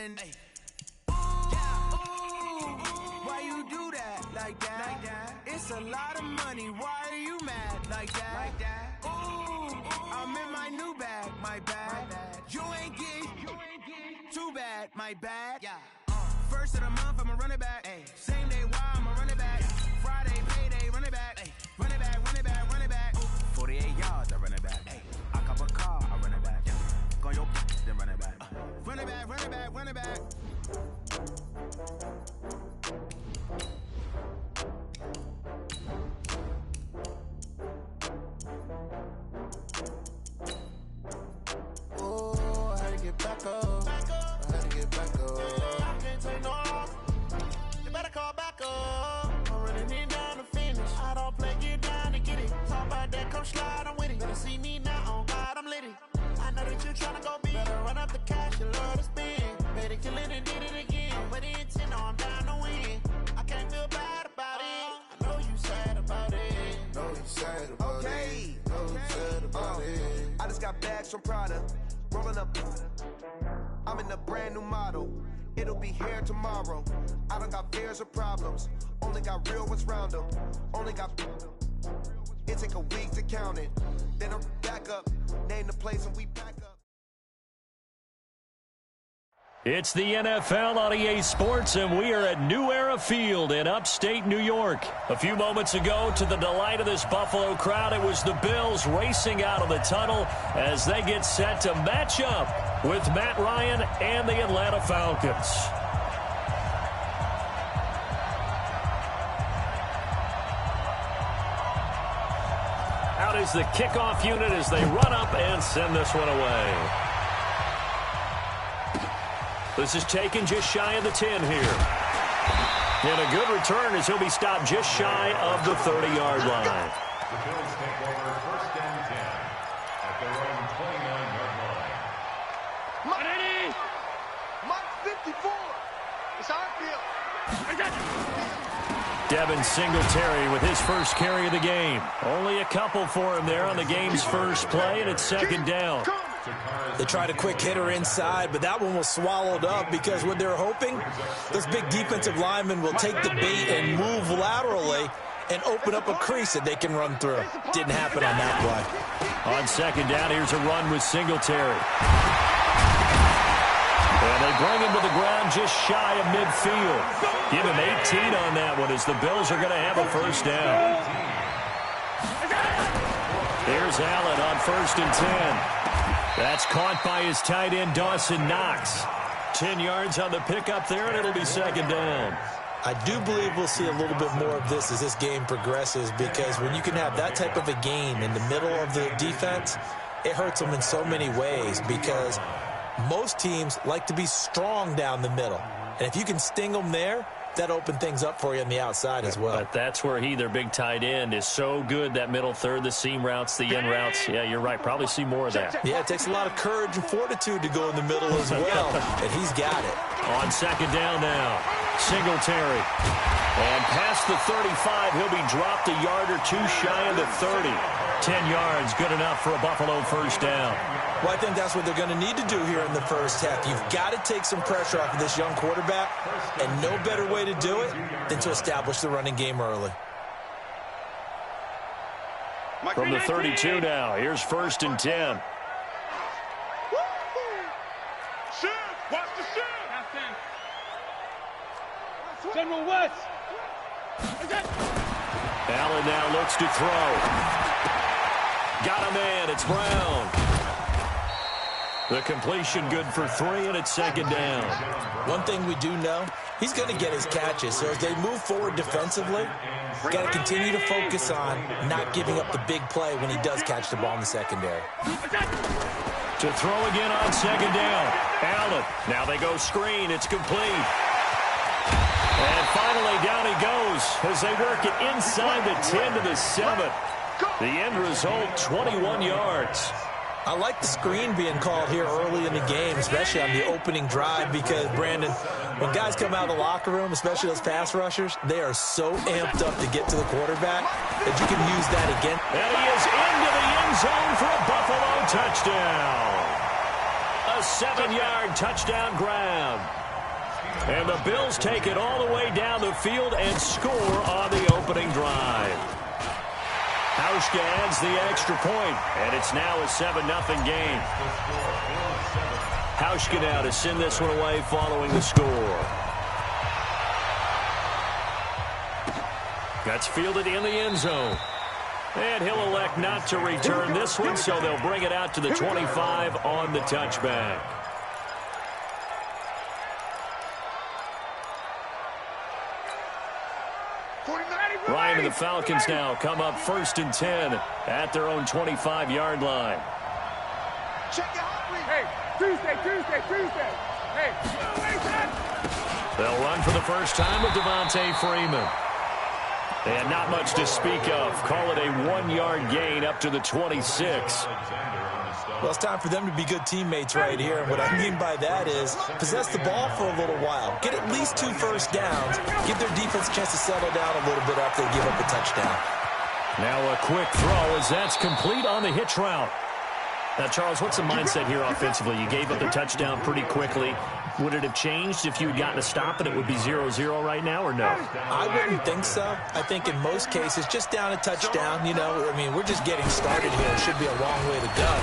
And why you do that like that? It's a lot of money. Why are you mad like that? Ooh, I'm in my new bag, my bad. You ain't getting too bad, my bad. First of the month, I'ma run it back. Same day, why I'ma run it back. Friday, payday, run it back. Run it back, run it back, run it back. 48 yards, I run it back. I cop a car, I run it back. Go your then run it back. Run it back, run it back, run it back. Oh, I had to get back up. I had to get back up. I can't take no loss. You better call back up. I'm running it down to finish. I don't play, get down to get it. Talk about that, come slide, I'm with it. Better see me now, on God, I'm litty. I know that you tryna go big. Better run up the cash, you love to spend. Better kill it and did it again. I'm with the intent, no, I'm down to win. I can't feel bad about it. I know you sad about it. Know you sad about it. Know you sad about it. I just got bags from Prada. Rolling up. I'm in a brand new model. It'll be here tomorrow. I don't got fears or problems. Only got real ones round them. Only got. It take a week to count it. Then I'm back up. Name the place and we back up. It's the NFL on EA Sports, and we are at New Era Field in upstate New York. A few moments ago, to the delight of this Buffalo crowd, it was the Bills racing out of the tunnel as they get set to match up with Matt Ryan and the Atlanta Falcons. Out is the kickoff unit as they run up and send this one away. This is taken just shy of the 10 here. And a good return as he'll be stopped just shy of the 30-yard line. The Bills take over first and 10 at their own 29-yard line. Mike 54. It's our field. Devin Singletary with his first carry of the game. Only a couple for him there on the game's first play, and it's second down. They tried a quick hitter inside, but that one was swallowed up because what they're hoping, those big defensive linemen will take the bait and move laterally and open up a crease that they can run through. Didn't happen on that play. On second down, here's a run with Singletary. And they bring him to the ground just shy of midfield. Give him 18 on that one as the Bills are going to have a first down. Here's Allen on first and 10. That's caught by his tight end, Dawson Knox. 10 yards on the pickup there, and it'll be second down. I do believe we'll see a little bit more of this as this game progresses, because when you can have that type of a game in the middle of the defense, it hurts them in so many ways, because most teams like to be strong down the middle. And if you can sting them there, that opened things up for you on the outside as well. But that's where their big tight end, is so good, that middle third, the seam routes, the in routes. Yeah, you're right. Probably see more of that. Yeah, it takes a lot of courage and fortitude to go in the middle as well, and he's got it. On second down now, Singletary. And past the 35, he'll be dropped a yard or two shy of the 30. 10 yards, good enough for a Buffalo first down. Well, I think that's what they're going to need to do here in the first half. You've got to take some pressure off of this young quarterback, and no better way to do it than to establish the running game early. From the 32 now, here's first and 10. Shift! Watch the shift! General West! Allen now looks to throw. Got a man, it's Brown. The completion good for 3, and it's second down. One thing we do know, he's going to get his catches. So as they move forward defensively, got to continue to focus on not giving up the big play when he does catch the ball in the secondary. To throw again on second down. Allen. Now they go screen. It's complete. And finally down he goes as they work it inside the 10 to the 7. The end result, 21 yards. I like the screen being called here early in the game, especially on the opening drive, because, Brandon, when guys come out of the locker room, especially those pass rushers, they are so amped up to get to the quarterback that you can use that again. And he is into the end zone for a Buffalo touchdown. A 7-yard touchdown grab. And the Bills take it all the way down the field and score on the opening drive. Hauschka adds the extra point, and it's now a 7-0 game. Hauschka now to send this one away following the score. That's fielded in the end zone. And he'll elect not to return this one, so they'll bring it out to the 25 on the touchback. Ryan and the Falcons now come up 1st and 10 at their own 25-yard line. Hey, Tuesday. Hey, They'll run for the first time with Devontae Freeman. And not much to speak of. Call it a 1-yard gain up to the 26. Well, it's time for them to be good teammates right here. And what I mean by that is possess the ball for a little while. Get at least 2 first downs. Give their defense a chance to settle down a little bit after they give up a touchdown. Now a quick throw as that's complete on the hitch route. Now, Charles, what's the mindset here offensively? You gave up the touchdown pretty quickly. Would it have changed if you had gotten a stop and it would be 0-0 right now, or no? I wouldn't think so. I think in most cases, just down a touchdown, you know, I mean, we're just getting started here. It should be a long way to go.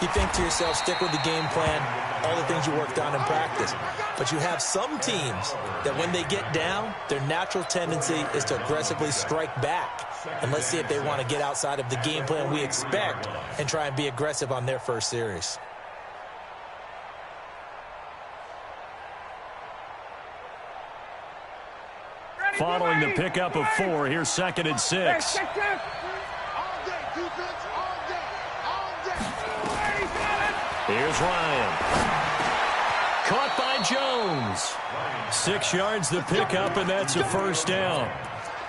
You think to yourself, stick with the game plan, all the things you worked on in practice. But you have some teams that when they get down, their natural tendency is to aggressively strike back. And let's see if they want to get outside of the game plan we expect and try and be aggressive on their first series. Following the pickup of 4, here's 2nd and 6. Here's Ryan. Caught by Jones. 6 yards the pickup, and that's a first down.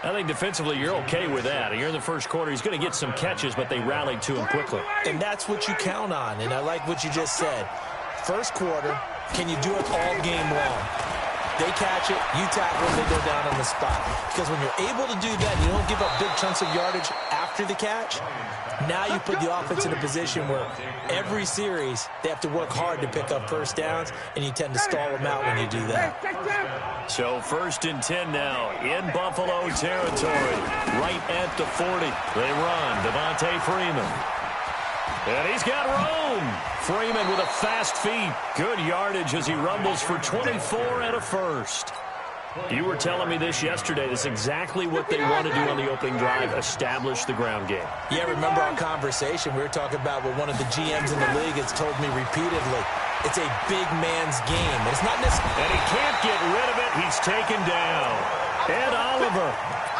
I think defensively you're okay with that. You're in the first quarter. He's going to get some catches, but they rallied to him quickly. And that's what you count on, and I like what you just said. First quarter, can you do it all game long? They catch it, you tackle them, they go down on the spot. Because when you're able to do that, you don't give up big chunks of yardage after the catch. Now you put the offense in a position where every series they have to work hard to pick up first downs, and you tend to stall them out when you do that. So 1st and 10 now in Buffalo territory, right at the 40. They run, Devontae Freeman. And he's got room. Freeman with a fast feet. Good yardage as he rumbles for 24 and a first. You were telling me this yesterday. That's exactly what they want to do on the opening drive, establish the ground game. Yeah, remember our conversation? We were talking about what one of the GMs in the league has told me repeatedly. It's a big man's game. It's not necessarily... And he can't get rid of it. He's taken down. Ed Oliver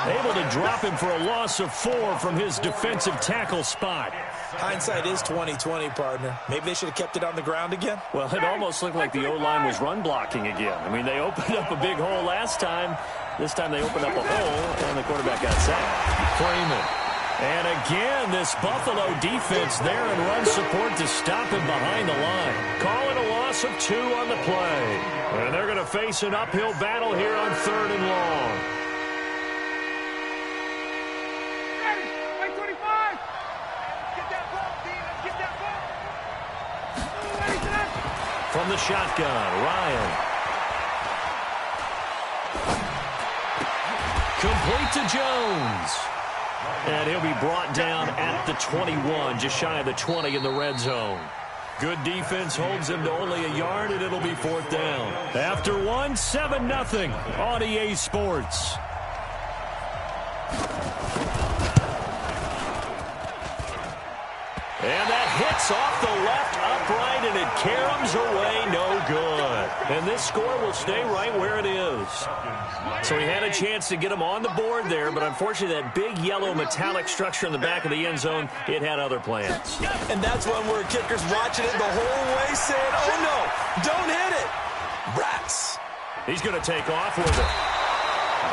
able to drop him for a loss of 4 from his defensive tackle spot. Hindsight is 20/20, partner. Maybe they should have kept it on the ground again. Well, it almost looked like the O-line was run blocking again. I mean, they opened up a big hole last time. This time they opened up a hole, and the quarterback got sacked. Freeman. And again, this Buffalo defense there in run support to stop him behind the line. Call it a loss of 2 on the play. And they're going to face an uphill battle here on 3rd and long. From the shotgun, Ryan. Complete to Jones. And he'll be brought down at the 21, just shy of the 20 in the red zone. Good defense holds him to only a yard, and it'll be 4th down. After 1, 7-0 on EA Sports. And that hits off the left upright, and it caroms away, no good. And this score will stay right where it is. So he had a chance to get him on the board there, but unfortunately that big yellow metallic structure in the back of the end zone, it had other plans. And that's one where kicker's watching it the whole way saying, oh no, don't hit it. Rats. He's going to take off with it.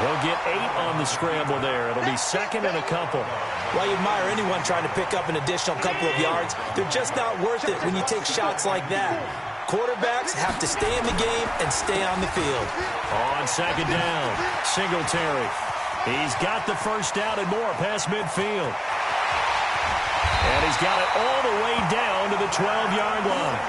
He'll get 8 on the scramble there. It'll be 2nd and a couple. While you admire anyone trying to pick up an additional couple of yards, they're just not worth it when you take shots like that. Quarterbacks have to stay in the game and stay on the field. On 2nd down, Singletary. He's got the first down and more past midfield. And he's got it all the way down to the 12-yard line.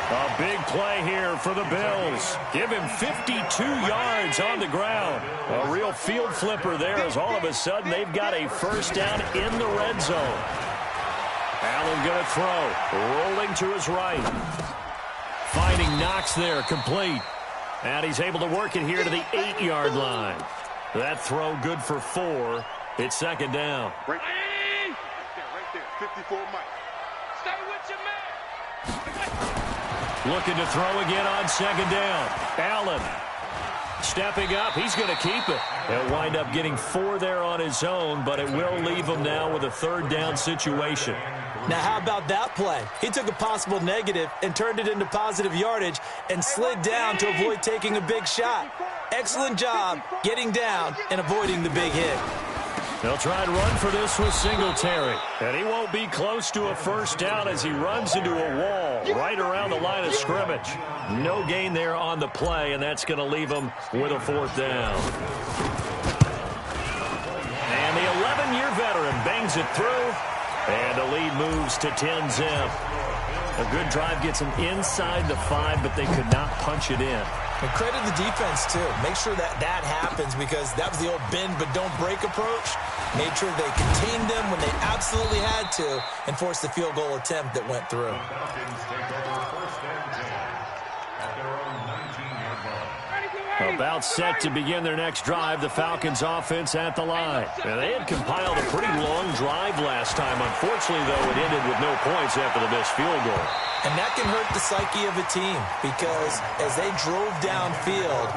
A big play here for the Bills. Give him 52 yards on the ground. A real field flipper there as all of a sudden they've got a first down in the red zone. Allen going to throw. Rolling to his right. Finding Knox there, complete. And he's able to work it here to the 8-yard line. That throw good for 4. It's second down. Right there. 54 Mike. Stay with your man. Looking to throw again on second down. Allen stepping up. He's going to keep it. He'll wind up getting 4 there on his own, but it will leave him now with a third down situation. Now, how about that play? He took a possible negative and turned it into positive yardage and slid down to avoid taking a big shot. Excellent job getting down and avoiding the big hit. They'll try and run for this with Singletary. And he won't be close to a first down as he runs into a wall right around the line of scrimmage. No gain there on the play, and that's going to leave him with a fourth down. And the 11-year veteran bangs it through. And the lead moves to 10-zip. A good drive gets them inside the 5, but they could not punch it in. And credit the defense, too. Make sure that happens because that was the old bend but don't break approach. Made sure they contained them when they absolutely had to and forced the field goal attempt that went through. About set to begin their next drive, the Falcons offense at the line. And they had compiled a pretty long drive last time. Unfortunately, though, it ended with no points after the missed field goal. And that can hurt the psyche of a team because as they drove downfield,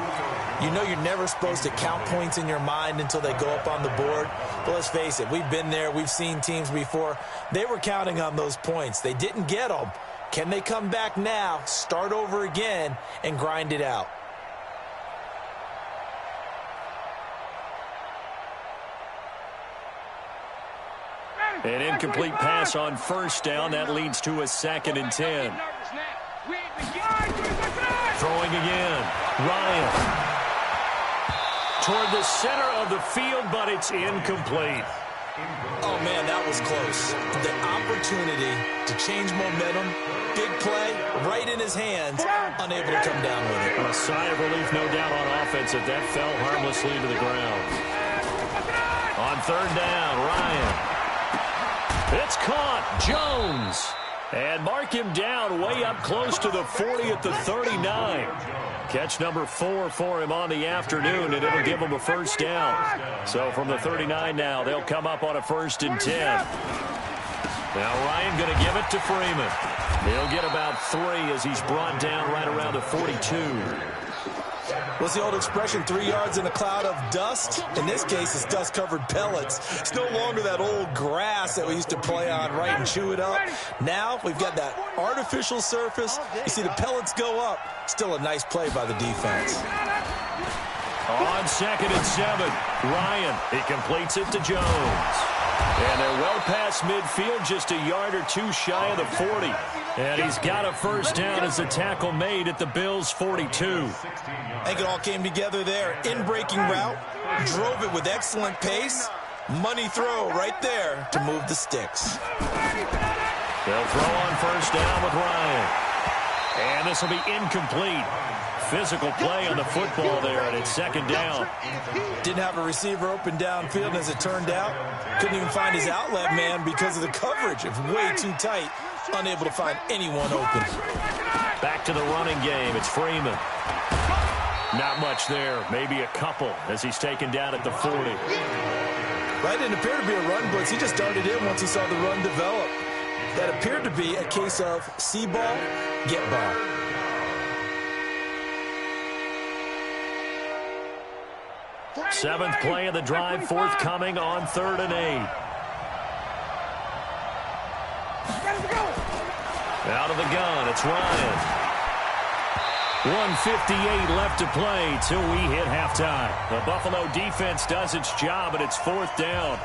you know you're never supposed to count points in your mind until they go up on the board. But let's face it, we've been there. We've seen teams before. They were counting on those points. They didn't get them. Can they come back now, start over again, and grind it out? An incomplete pass on first down. That leads to a 2nd and 10. Throwing again. Ryan. Toward the center of the field, but it's incomplete. Oh, man, that was close. The opportunity to change momentum, big play, right in his hands, unable to come down with it. A sigh of relief, no doubt, on offense if that fell harmlessly to the ground. On third down, Ryan. It's caught. Jones. And mark him down way up close to the 40 at the 39. Catch number 4 for him on the afternoon, and it'll give him a first down. So from the 39 now, they'll come up on a 1st and 10. Now Ryan going to give it to Freeman. He'll get about 3 as he's brought down right around the 42. What's the old expression, 3 yards in a cloud of dust? In this case, it's dust-covered pellets. It's no longer that old grass that we used to play on, right, and chew it up. Now we've got that artificial surface. You see the pellets go up. Still a nice play by the defense. On 2nd and 7, Ryan, he completes it to Jones. And they're well past midfield, just a yard or 2 shy of the 40. And he's got a first down as the tackle made at the Bills' 42. I think it all came together there. In-breaking route, drove it with excellent pace. Money throw right there to move the sticks. They'll throw on first down with Ryan. And this will be incomplete. Physical play on the football there, and it's 2nd down. Didn't have a receiver open downfield, as it turned out. Couldn't even find his outlet man because of the coverage. It was way too tight. Unable to find anyone open. Back to the running game. It's Freeman. Not much there. Maybe a couple as he's taken down at the 40. That didn't appear to be a run blitz. He just darted in once he saw the run develop. That appeared to be a case of see ball, get ball. Seventh play of the drive forthcoming on 3rd and 8. Out of the gun, it's Ryan. 1:58 left to play till we hit halftime. The Buffalo defense does its job, and it's 4th down.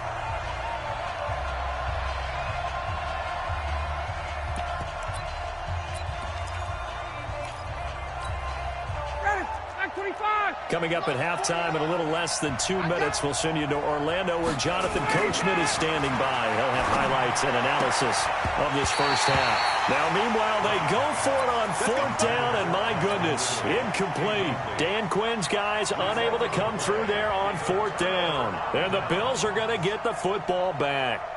Ready, 25. Coming up at halftime in a little less than 2 minutes, we'll send you to Orlando where Jonathan Coachman is standing by. He'll have highlights and analysis of this first half. Now, meanwhile, they go for it on 4th down, and my goodness, incomplete. Dan Quinn's guys unable to come through there on 4th down. And the Bills are going to get the football back.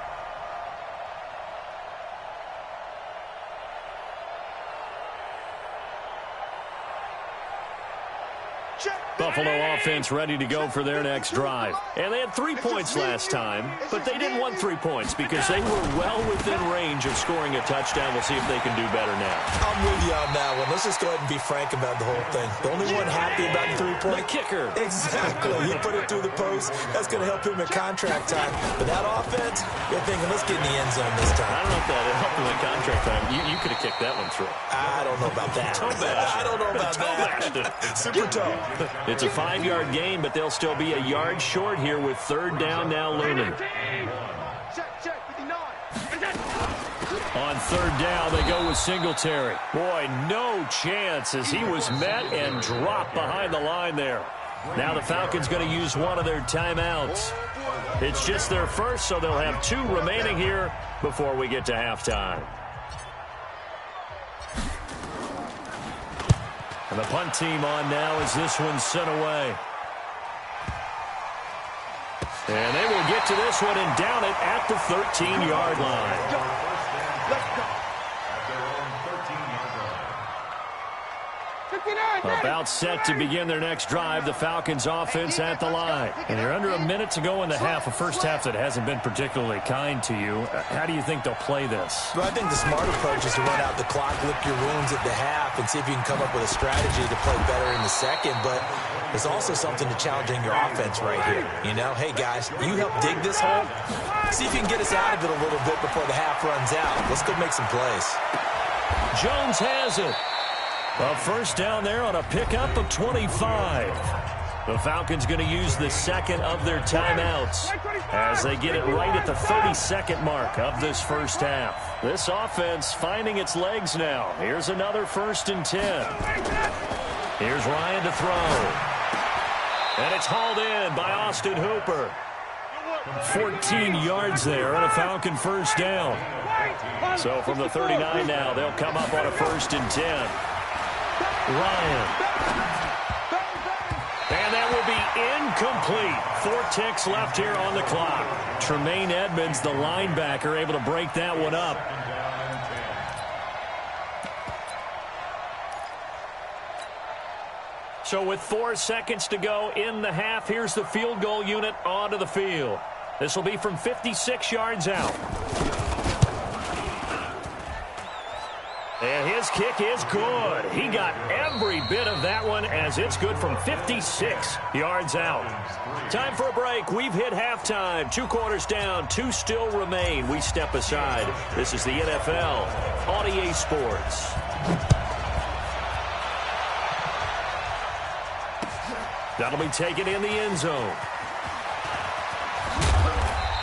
Buffalo offense ready to go for their next drive. And they had 3 points last time, but they didn't want 3 points because they were well within range of scoring a touchdown. We'll see if they can do better now. I'm with you on that one. Let's just go ahead and be frank about the whole thing. The only one happy about the 3-point? The kicker. Exactly. He put it through the post. That's going to help him in contract time. But that offense, you're thinking, let's get in the end zone this time. I don't know if that helped him in contract time. You could have kicked that one through. I don't know about that. I don't know about that. Super tough. It's a 5-yard gain, but they'll still be a yard short here with 3rd down now looming. On 3rd down, they go with Singletary. Boy, no chance as he was met and dropped behind the line there. Now the Falcons going to use one of their timeouts. It's just their first, so they'll have 2 remaining here before we get to halftime. And the punt team on now as this one's sent away. And they will get to this one and down it at the 13-yard line. About set to begin their next drive, the Falcons offense at the line. And you're under a minute to go in the half, a first half that hasn't been particularly kind to you. How do you think they'll play this? Well, I think the smart approach is to run out the clock, lick your wounds at the half, and see if you can come up with a strategy to play better in the second. But there's also something to challenging your offense right here. You know, hey, guys, you help dig this hole. See if you can get us out of it a little bit before the half runs out. Let's go make some plays. Jones has it. A first down there on a pickup of 25. The Falcons going to use the second of their timeouts as they get it right at the 32nd mark of this first half. This offense finding its legs now. Here's another 1st and 10. Here's Ryan to throw. And it's hauled in by Austin Hooper. 14 yards there on a Falcon first down. So from the 39 now, they'll come up on a 1st and 10. Ryan. And that will be incomplete. 4 ticks left here on the clock. Tremaine Edmonds, the linebacker, able to break that one up. So with 4 seconds to go in the half, here's the field goal unit onto the field. This will be from 56 yards out. And his kick is good. He got every bit of that one as it's good from 56 yards out. Time for a break. We've hit halftime. 2 quarters down. 2 still remain. We step aside. This is the NFL on EA Sports. That'll be taken in the end zone.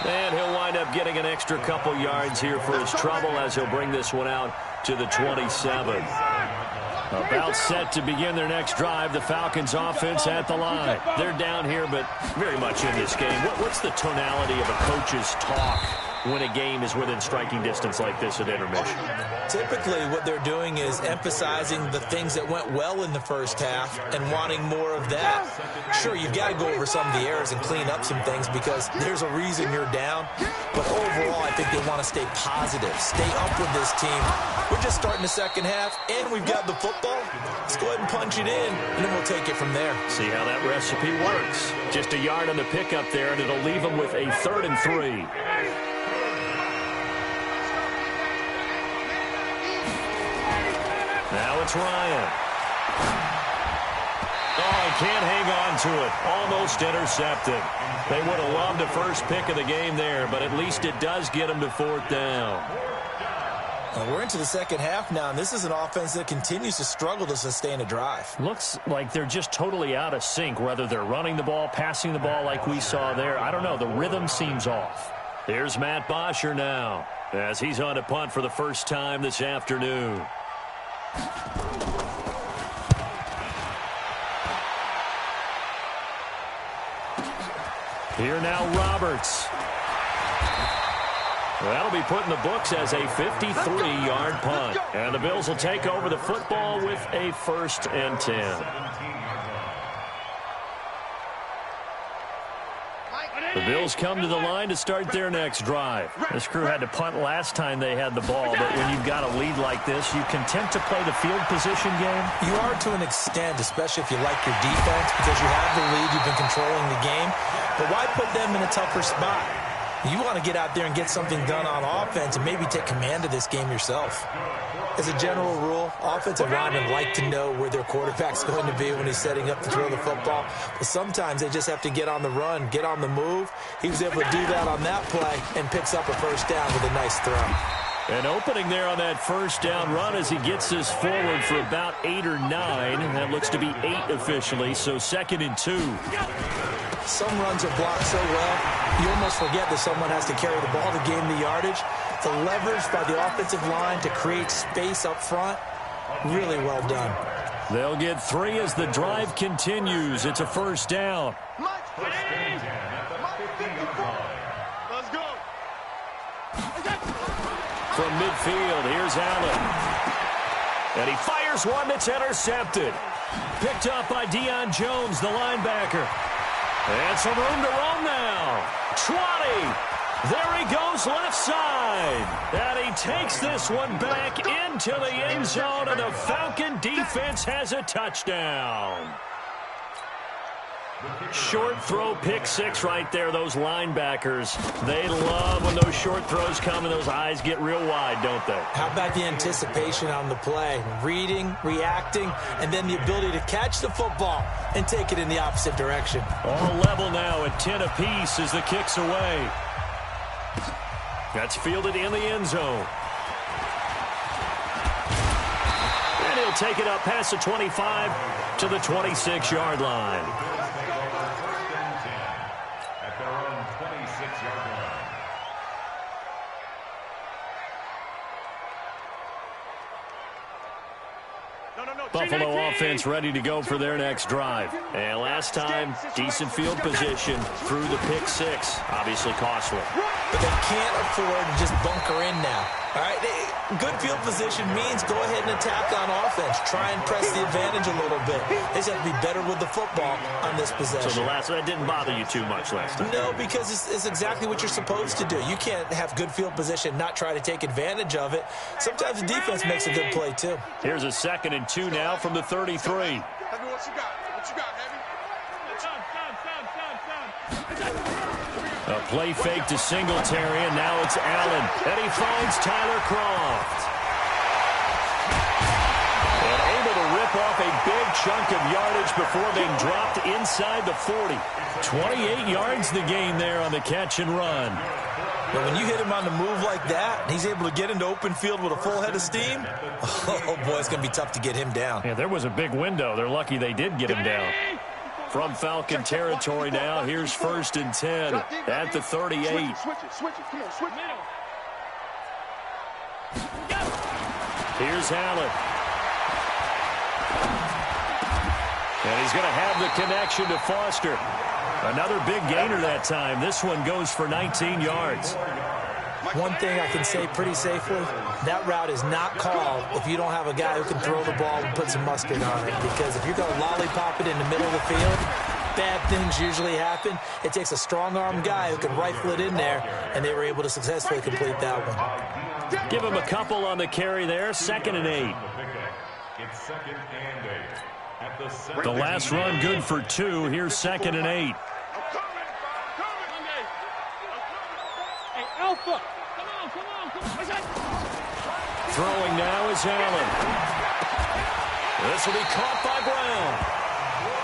And he'll wind up getting an extra couple yards here for his trouble as he'll bring this one out to the 27. About set to begin their next drive, the Falcons offense at the line. They're down here, but very much in this game. What's the tonality of a coach's talk when a game is within striking distance like this at intermission? Typically, what they're doing is emphasizing the things that went well in the first half and wanting more of that. Sure, you've got to go over some of the errors and clean up some things because there's a reason you're down. But overall, I think they want to stay positive, stay up with this team. We're just starting the second half, and we've got the football. Let's go ahead and punch it in, and then we'll take it from there. See how that recipe works. Just a yard on the pickup there, and it'll leave them with a 3rd and 3. Now it's Ryan. Oh, he can't hang on to it. Almost intercepted. They would have loved a first pick of the game there, but at least it does get them to 4th down. We're into the second half now, and this is an offense that continues to struggle to sustain a drive. Looks like they're just totally out of sync, whether they're running the ball, passing the ball like we saw there. I don't know. The rhythm seems off. Here's Matt Bosher now as he's on a punt for the first time this afternoon. Here now, Roberts. Well, that'll be put in the books as a 53-yard punt. And the Bills will take over the football with a 1st and 10. The Bills come to the line to start their next drive. This crew had to punt last time they had the ball, but when you've got a lead like this, you content to play the field position game? You are to an extent, especially if you like your defense, because you have the lead, you've been controlling the game. But why put them in a tougher spot? You want to get out there and get something done on offense and maybe take command of this game yourself. As a general rule, offensive linemen like to know where their quarterback's going to be when he's setting up to throw the football. But sometimes they just have to get on the run, get on the move. He was able to do that on that play and picks up a 1st down with a nice throw. An opening there on that 1st down run as he gets this forward for about 8 or 9. That looks to be 8 officially, so 2nd and 2. Some runs are blocked so well, you almost forget that someone has to carry the ball to gain the yardage. The leverage by the offensive line to create space up front, really well done. They'll get 3 as the drive continues. It's a 1st down. Let's go. From midfield, here's Allen. And he fires one that's intercepted. Picked up by Deion Jones, the linebacker. And some room to roam now. 20. There he goes left side. And he takes this one back into the end zone, and the Falcon defense has a touchdown. Short throw, pick 6 right there. Those linebackers, they love when those short throws come and those eyes get real wide, don't they? How about the anticipation on the play? Reading, reacting, and then the ability to catch the football and take it in the opposite direction. All level now at 10 apiece as the kick's away. That's fielded in the end zone. And he'll take it up past the 25 to the 26-yard line. Buffalo offense ready to go for their next drive. And last time, decent field position through the pick 6. Obviously costly. But they can't afford to just bunker in now. All right, good field position means go ahead and attack on offense. Try and press the advantage a little bit. They just have to be better with the football on this possession. So that didn't bother you too much last time? No, because it's exactly what you're supposed to do. You can't have good field position, not try to take advantage of it. Sometimes the defense makes a good play, too. Here's a 2nd and 2 now from the 33. Heavy, what you got? What you got, Heavy? A play fake to Singletary, and now it's Allen. And he finds Tyler Kroft. And able to rip off a big chunk of yardage before being dropped inside the 40. 28 yards the gain there on the catch and run. But when you hit him on the move like that, and he's able to get into open field with a full head of steam, oh, boy, it's going to be tough to get him down. Yeah, there was a big window. They're lucky they did get him down. From Falcon territory now, here's 1st and 10 at the 38. Switch it. Come on, switch it. Here's Allen. And he's going to have the connection to Foster. Another big gainer that time. This one goes for 19 yards. One thing I can say pretty safely, that route is not called if you don't have a guy who can throw the ball and put some mustard on it. Because if you're going to lollipop it in the middle of the field, bad things usually happen. It takes a strong-arm guy who can rifle it in there, and they were able to successfully complete that one. Give him a couple on the carry there. 2nd and 8. It's 2nd and 8. The last run good for 2. Here's 2nd and 8. Hey, Alpha. Come on. Throwing now is Allen. This will be caught by Brown.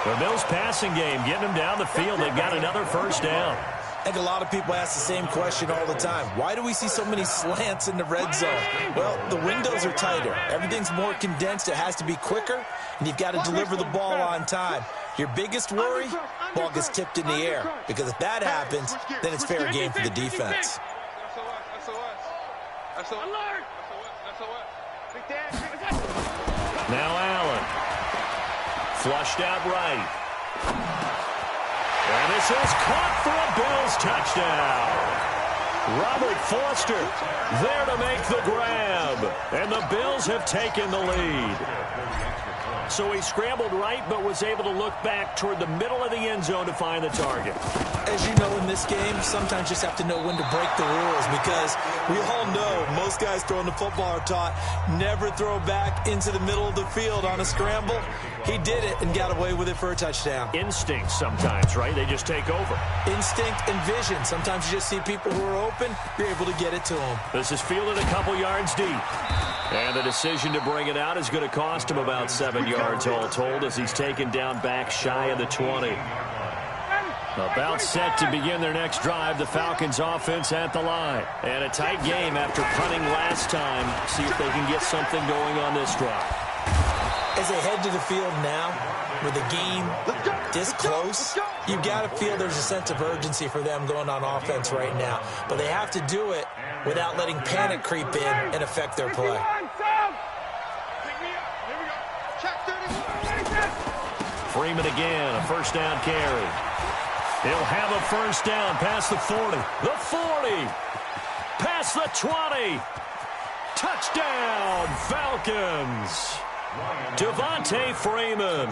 The Bills passing game, getting them down the field. They've got another 1st down. I think a lot of people ask the same question all the time. Why do we see so many slants in the red zone? Well, the windows are tighter. Everything's more condensed. It has to be quicker, and you've got to deliver the ball on time. Your biggest worry, ball gets tipped in the air. Because if that happens, then it's fair game for the defense. Now Allen. Flushed out right. And this is caught for a Bills touchdown. Robert Foster there to make the grab. And the Bills have taken the lead. So he scrambled right, but was able to look back toward the middle of the end zone to find the target. As you know, in this game, sometimes you just have to know when to break the rules, because we all know most guys throwing the football are taught never throw back into the middle of the field on a scramble. He did it and got away with it for a touchdown. Instinct sometimes, right? They just take over. Instinct and vision. Sometimes you just see people who are open, you're able to get it to them. This is fielded a couple yards deep. And the decision to bring it out is going to cost him about 7 yards all told, as he's taken down back shy of the 20. About set to begin their next drive, the Falcons offense at the line. And a tight game after punting last time. See if they can get something going on this drive. As they head to the field now, with the game this close, you've got to feel there's a sense of urgency for them going on offense right now. But they have to do it without letting panic creep in and affect their play. Freeman again, a first down carry. He'll have a first down past the 40. The 40. Past the 20. Touchdown, Falcons. Devontae Freeman,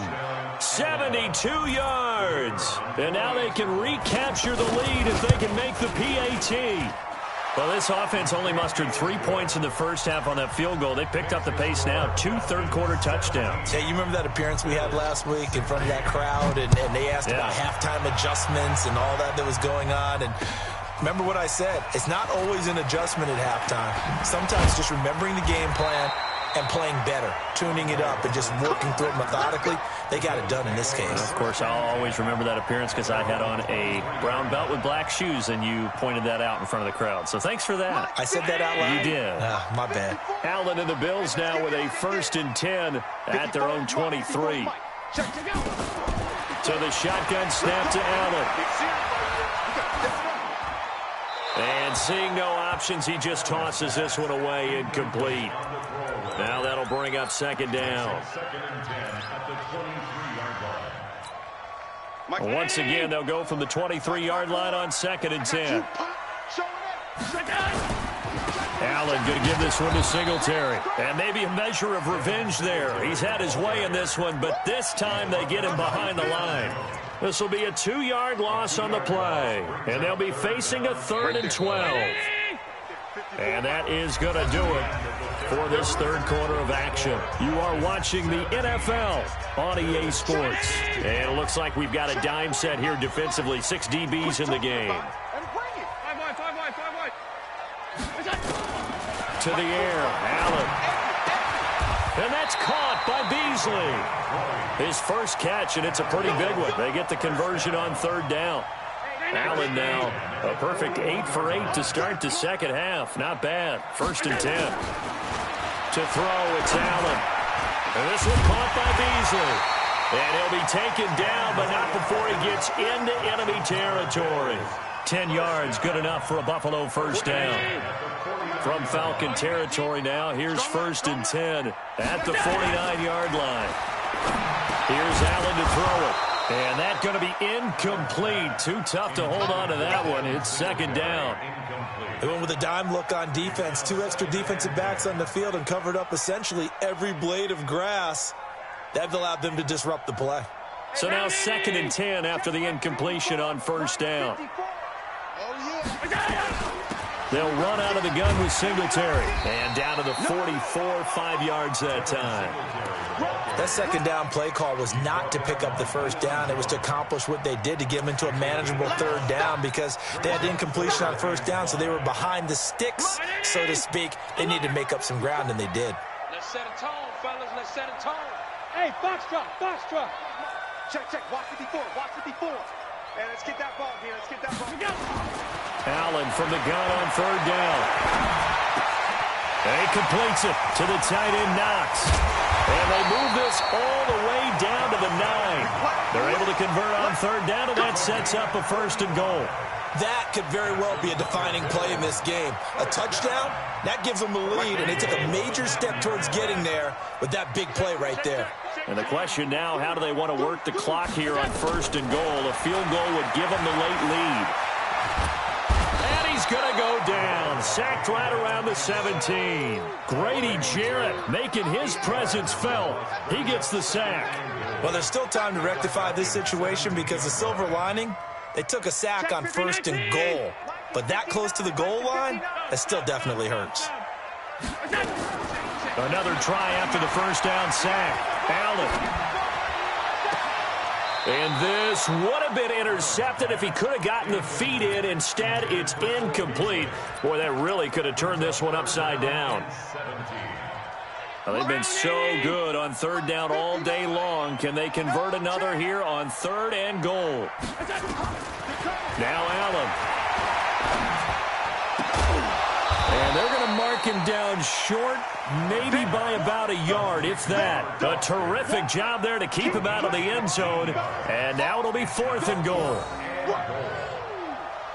72 yards. And now they can recapture the lead if they can make the PAT. Well, this offense only mustered 3 points in the first half on that field goal. They picked up the pace now, 2 third-quarter touchdowns. Hey, you remember that appearance we had last week in front of that crowd, and they asked about halftime adjustments and all that was going on, and remember what I said, it's not always an adjustment at halftime. Sometimes just remembering the game plan and playing better, tuning it up and just working through it methodically. They got it done in this case. Of course, I'll always remember that appearance because I had on a brown belt with black shoes, and you pointed that out in front of the crowd. So thanks for that. I said that out loud? You did. My bad. Allen and the Bills now with a 1st and 10 at their own 23. So the shotgun snap to Allen. And seeing no options, he just tosses this one away, incomplete. Now that'll bring up 2nd down. Once again, they'll go from the 23-yard line on 2nd and 10. Allen going to give this one to Singletary. And maybe a measure of revenge there. He's had his way in this one, but this time they get him behind the line. This will be a 2-yard loss on the play. And they'll be facing a 3rd and 12. And that is going to do it for this third quarter of action. You are watching the NFL on EA Sports. And it looks like we've got a dime set here defensively. 6 DBs in the game. To the air, Allen. And that's caught by Beasley. His first catch, and it's a pretty big one. They get the conversion on 3rd down. Allen now a perfect 8 for 8 to start the second half. Not bad. 1st and 10. To throw, it's Allen. And this one caught by Beasley. And he'll be taken down, but not before he gets into enemy territory. 10 yards, good enough for a Buffalo 1st down. From Falcon territory now, here's 1st and 10 at the 49-yard line. Here's Allen to throw it. And that's going to be incomplete. Too tough to hold on to that one. It's 2nd down. They went with a dime look on defense. 2 extra defensive backs on the field and covered up essentially every blade of grass. That allowed them to disrupt the play. So now 2nd and 10 after the incompletion on 1st down. They'll run out of the gun with Singletary. And down to the 44, 5 yards that time. That 2nd down play call was not to pick up the 1st down. It was to accomplish what they did, to get them into a manageable 3rd down, because they had incompletion on 1st down, so they were behind the sticks, so to speak. They needed to make up some ground, and they did. Let's set a tone, fellas. Let's set a tone. Hey, box drop, box drop. Check. Watch it before. And let's get that ball here. Let's get that ball. Allen from the gun on 3rd down. And he completes it to the tight end, Knox. And they move this all the way down to the 9. They're able to convert on 3rd down, and that sets up a 1st and goal. That could very well be a defining play in this game. A touchdown, that gives them the lead, and they took a major step towards getting there with that big play right there. And the question now, how do they want to work the clock here on 1st and goal? A field goal would give them the late lead. And he's going to go down. Sacked right around the 17. Grady Jarrett making his presence felt. He gets the sack. Well, there's still time to rectify this situation because the silver lining, they took a sack on 1st and goal. But that close to the goal line, that still definitely hurts. Another try after the first down sack. Allen. And this would have been intercepted if he could have gotten the feet in. Instead, it's incomplete. Boy, that really could have turned this one upside down. Well, they've been so good on 3rd down all day long. Can they convert another here on 3rd and goal? Now Allen. And they're going to mark him down short, maybe by about a yard, if that. A terrific job there to keep him out of the end zone. And now it'll be 4th and goal.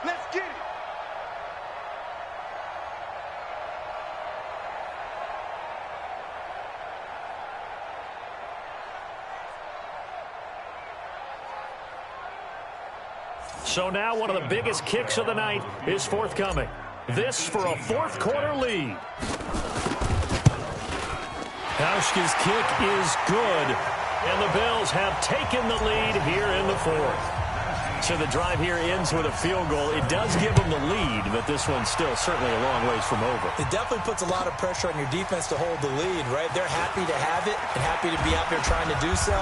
Let's get it. So now one of the biggest kicks of the night is forthcoming. This for a 4th quarter lead. Hauschka's kick is good, and the Bills have taken the lead here in the 4th. So the drive here ends with a field goal. It does give them the lead, but this one's still certainly a long ways from over. It definitely puts a lot of pressure on your defense to hold the lead, right? They're happy to have it and happy to be out there trying to do so.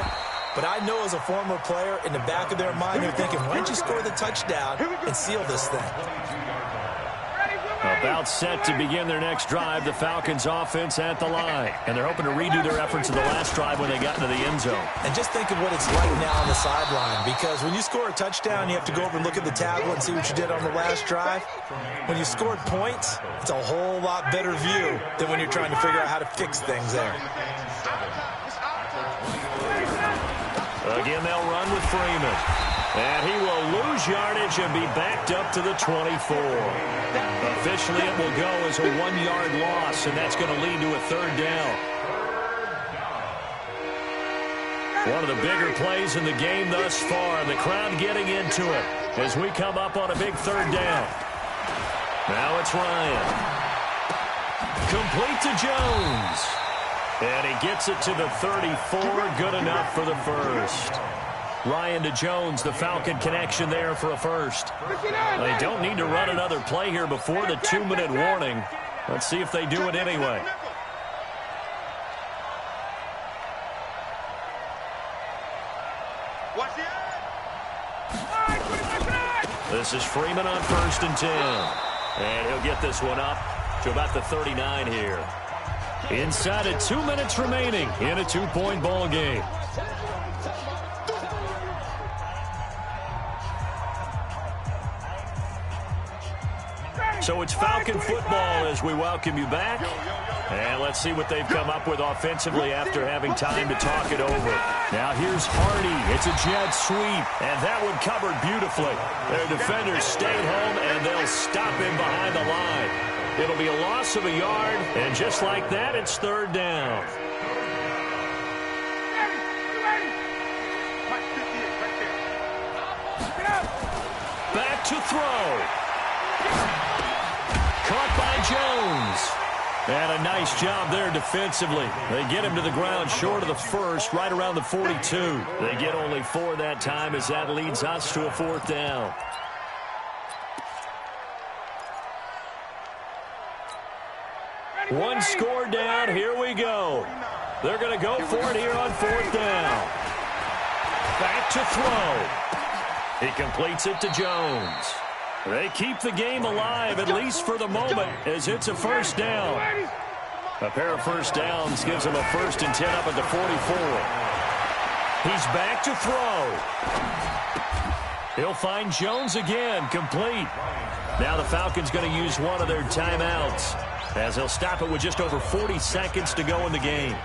But I know as a former player, in the back of their mind, they're thinking, why don't you score the touchdown and seal this thing? About set to begin their next drive, the Falcons offense at the line. And they're hoping to redo their efforts in the last drive when they got into the end zone. And just think of what it's like now on the sideline, because when you score a touchdown, you have to go over and look at the tablet and see what you did on the last drive. When you scored points, it's a whole lot better view than when you're trying to figure out how to fix things there. Again, they'll run with Freeman. And he will lose yardage and be backed up to the 24. Officially, it will go as a 1-yard loss, and that's going to lead to a 3rd down. One of the bigger plays in the game thus far. The crowd getting into it as we come up on a big 3rd down. Now it's Ryan. Complete to Jones. And he gets it to the 34. Good enough for the first. Ryan to Jones, the Falcon connection there for a first. They don't need to run another play here before the 2-minute warning. Let's see if they do it anyway. This is Freeman on 1st and 10. And he'll get this one up to about the 39 here. Inside of 2 minutes remaining in a 2-point ball game. So it's Falcon football as we welcome you back. And let's see what they've come up with offensively after having time to talk it over. Now here's Hardy. It's a jet sweep. And that one covered beautifully. Their defenders stayed home, and they'll stop him behind the line. It'll be a loss of a yard, and just like that, it's 3rd down. Back to throw. Caught by Jones. And a nice job there defensively. They get him to the ground short of the first, right around the 42. They get only 4 that time as that leads us to a 4th down. One score down. Here we go. They're going to go for it here on 4th down. Back to throw. He completes it to Jones. They keep the game alive, at least for the moment, as it's a 1st down. A pair of 1st downs gives them a 1st and 10 up at the 44. He's back to throw. He'll find Jones again, complete. Now the Falcons going to use one of their timeouts, as they'll stop it with just over 40 seconds to go in the game.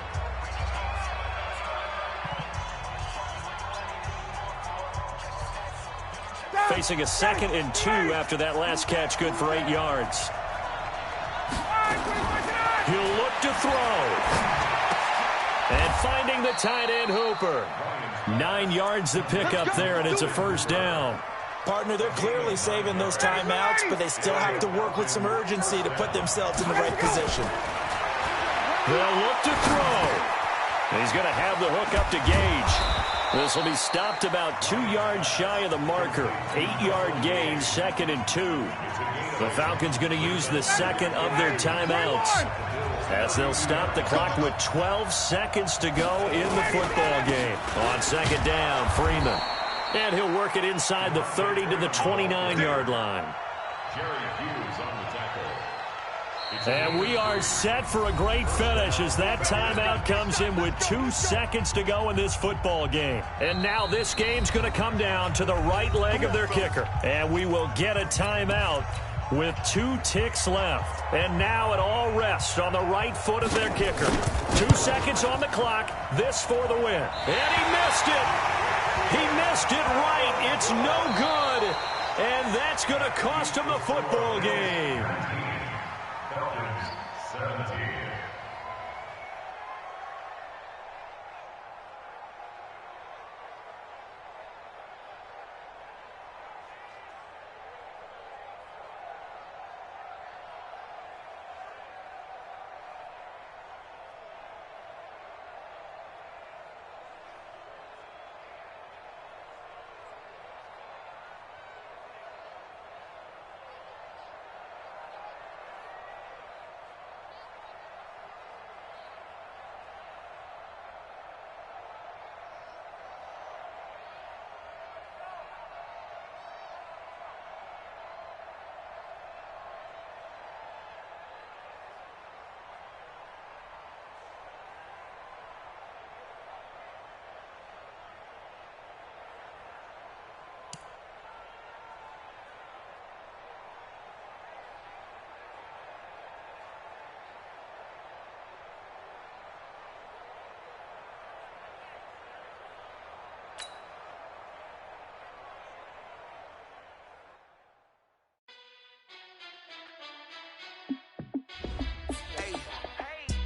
Facing a 2nd and 2 after that last catch, good for 8 yards. He'll look to throw. And finding the tight end Hooper. 9 yards to pick up there, and it's a first down. Partner, they're clearly saving those timeouts, but they still have to work with some urgency to put themselves in the right position. They'll look to throw. He's going to have the hook up to Gage. This will be stopped about 2 yards shy of the marker. 8-yard gain, 2nd and 2. The Falcons going to use the second of their timeouts, as they'll stop the clock with 12 seconds to go in the football game. On 2nd down, Freeman. And he'll work it inside the 30 to the 29-yard line. And we are set for a great finish as that timeout comes in with 2 seconds to go in this football game. And now this game's going to come down to the right leg of their kicker. And we will get a timeout with 2 ticks left. And now it all rests on the right foot of their kicker. 2 seconds on the clock. This for the win. And he missed it. He missed it right. It's no good. And that's going to cost him the football game. 17.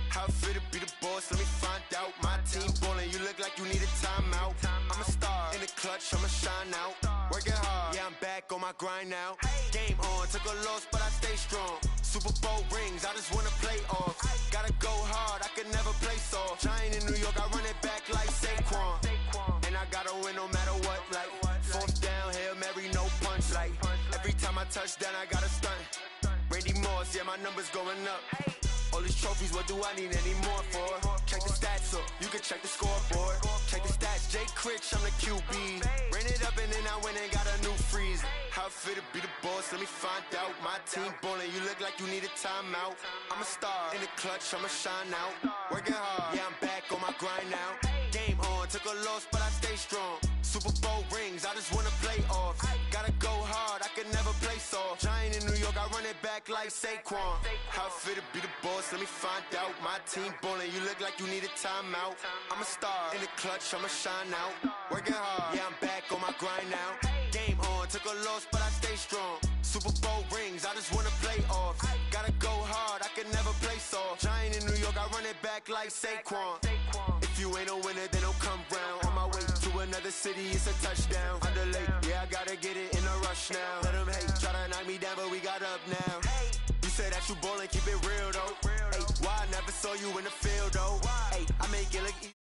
How fit to be the boss? Let me find out. My team ballin', you look like you need a timeout. I'm a star in the clutch, I'ma shine out. Working hard, yeah, I'm back on my grind now. Game on, took a loss, but I stay strong. Super Bowl rings, I just wanna play off. Gotta go hard, I could never play soft. Giant in New York, I run it back like Saquon. And I gotta win no matter what, like 4th down, Hail Mary, no punch. Like every time I touch down, I gotta stunt. Randy Moss, yeah, my numbers going up. All these trophies, what do I need any more for? Check the stats up, you can check the scoreboard. Check the stats, Jake Critch, I'm the QB. Ran it up and then I went and got a new freeze. How fit to be the boss, let me find out. My team ballin', you look like you need a timeout. I'm a star in the clutch, I'ma shine out. Working hard, yeah, I'm back on my grind now. Game on, took a loss, but I stay strong. Super Bowl rings, I just wanna play off. Gotta go hard, I could never play soft. Giant in New York, I run it back like Saquon. How fit to be the boss, let me find out. My team ballin', you look like you need a timeout. I'm a star in the clutch, I'ma shine out. Working hard, yeah, I'm back on my grind now. Game on, took a loss, but I stay strong. Super Bowl rings, I just wanna play off. Gotta go hard, I could never play soft. Giant in New York, I run it back like Saquon. If you ain't a winner, then don't come round. On my way to another city, it's a touchdown. Underlay, yeah, I gotta get it in a rush now. Let them hate, try to knock me down, but we got up now. You say that you ballin', keep it real though. Hey, why I never saw you in the field though? Hey, I make it look easy.